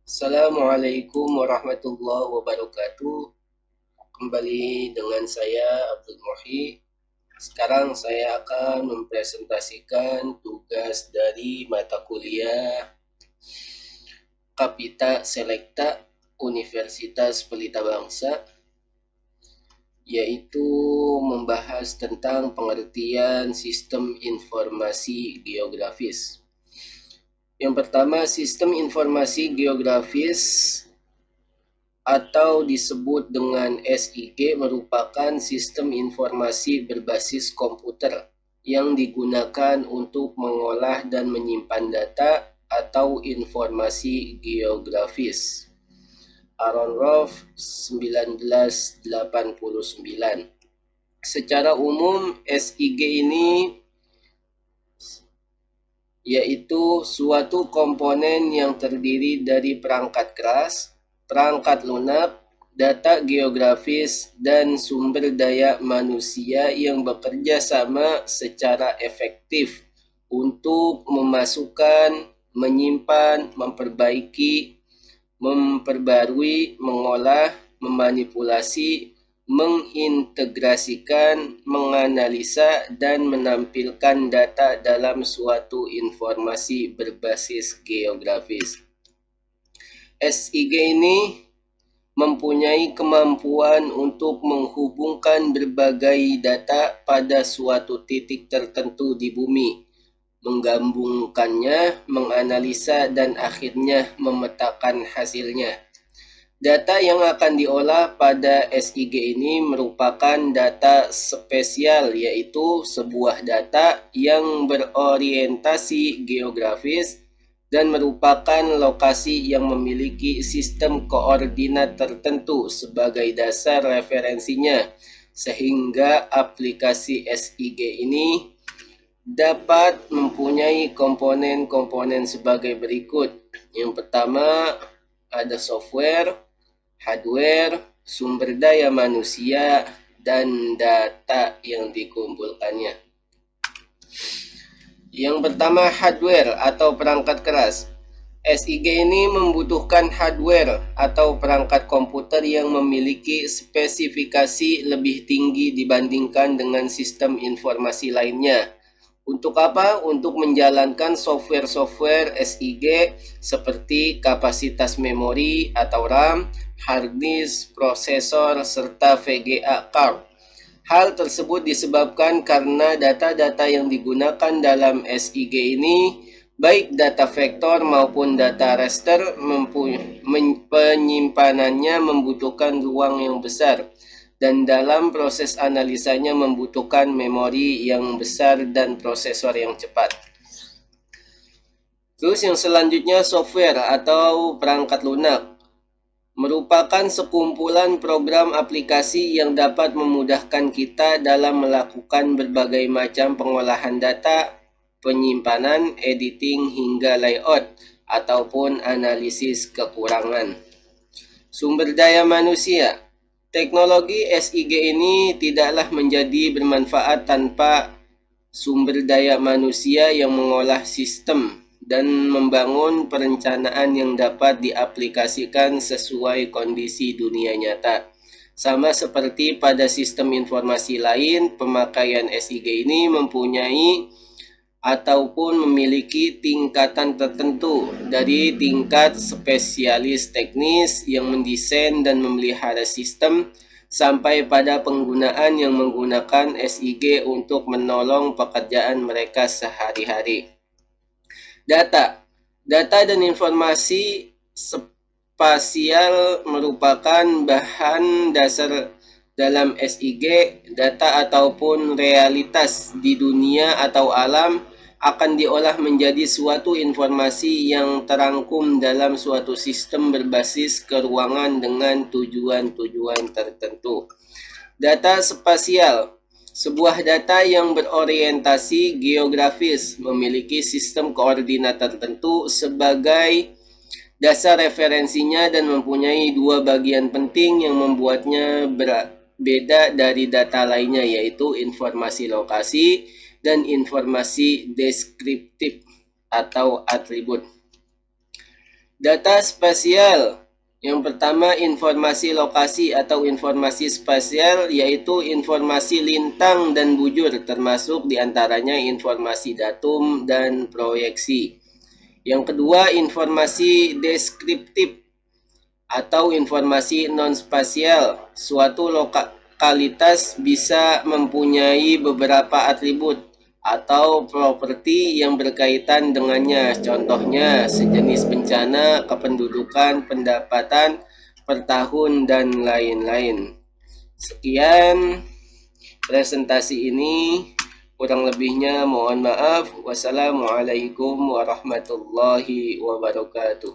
Assalamualaikum warahmatullahi wabarakatuh. Kembali dengan saya Abdul Muhi. Sekarang saya akan mempresentasikan tugas dari mata kuliah Kapita Selekta Universitas Pelita Bangsa, yaitu membahas tentang pengertian sistem informasi geografis. Yang pertama, sistem informasi geografis atau disebut dengan SIG merupakan sistem informasi berbasis komputer yang digunakan untuk mengolah dan menyimpan data atau informasi geografis. Aronov 1989. Secara umum SIG ini yaitu suatu komponen yang terdiri dari perangkat keras, perangkat lunak, data geografis, dan sumber daya manusia yang bekerja sama secara efektif untuk memasukkan, menyimpan, memperbaiki, memperbarui, mengolah, memanipulasi, mengintegrasikan, menganalisa, dan menampilkan data dalam suatu informasi berbasis geografis. SIG ini mempunyai kemampuan untuk menghubungkan berbagai data pada suatu titik tertentu di bumi, menggabungkannya, menganalisa, dan akhirnya memetakan hasilnya. Data yang akan diolah pada SIG ini merupakan data spesial, yaitu sebuah data yang berorientasi geografis dan merupakan lokasi yang memiliki sistem koordinat tertentu sebagai dasar referensinya, sehingga aplikasi SIG ini dapat mempunyai komponen-komponen sebagai berikut. Yang pertama ada software, hardware, sumber daya manusia, dan data yang dikumpulkannya. Yang pertama, hardware atau perangkat keras. SIG ini membutuhkan hardware atau perangkat komputer yang memiliki spesifikasi lebih tinggi dibandingkan dengan sistem informasi lainnya. Untuk apa? Untuk menjalankan software-software SIG seperti kapasitas memori atau RAM, hard disk, prosesor, serta VGA card. Hal tersebut disebabkan karena data-data yang digunakan dalam SIG ini, baik data vektor maupun data raster, penyimpanannya membutuhkan ruang yang besar, dan dalam proses analisanya membutuhkan memori yang besar dan prosesor yang cepat. Terus yang selanjutnya, software atau perangkat lunak merupakan sekumpulan program aplikasi yang dapat memudahkan kita dalam melakukan berbagai macam pengolahan data, penyimpanan, editing, hingga layout, ataupun analisis kekurangan. Sumber daya manusia. Teknologi SIG ini tidaklah menjadi bermanfaat tanpa sumber daya manusia yang mengolah sistem dan membangun perencanaan yang dapat diaplikasikan sesuai kondisi dunia nyata. Sama seperti pada sistem informasi lain, pemakaian SIG ini mempunyai ataupun memiliki tingkatan tertentu, dari tingkat spesialis teknis yang mendesain dan memelihara sistem sampai pada penggunaan yang menggunakan SIG untuk menolong pekerjaan mereka sehari-hari. Data dan informasi spasial merupakan bahan dasar dalam SIG. Data ataupun realitas di dunia atau alam akan diolah menjadi suatu informasi yang terangkum dalam suatu sistem berbasis keruangan dengan tujuan-tujuan tertentu. Data spasial, sebuah data yang berorientasi geografis, memiliki sistem koordinat tertentu sebagai dasar referensinya dan mempunyai dua bagian penting yang membuatnya berbeda dari data lainnya, yaitu informasi lokasi dan informasi deskriptif atau atribut. Data spasial. Yang pertama, informasi lokasi atau informasi spasial, yaitu informasi lintang dan bujur, termasuk diantaranya informasi datum dan proyeksi. Yang kedua, informasi deskriptif atau informasi non-spasial. Suatu lokalitas bisa mempunyai beberapa atribut atau properti yang berkaitan dengannya. Contohnya, sejenis bencana, kependudukan, pendapatan per tahun, dan lain-lain. Sekian presentasi ini. Kurang lebihnya mohon maaf. Wassalamualaikum warahmatullahi wabarakatuh.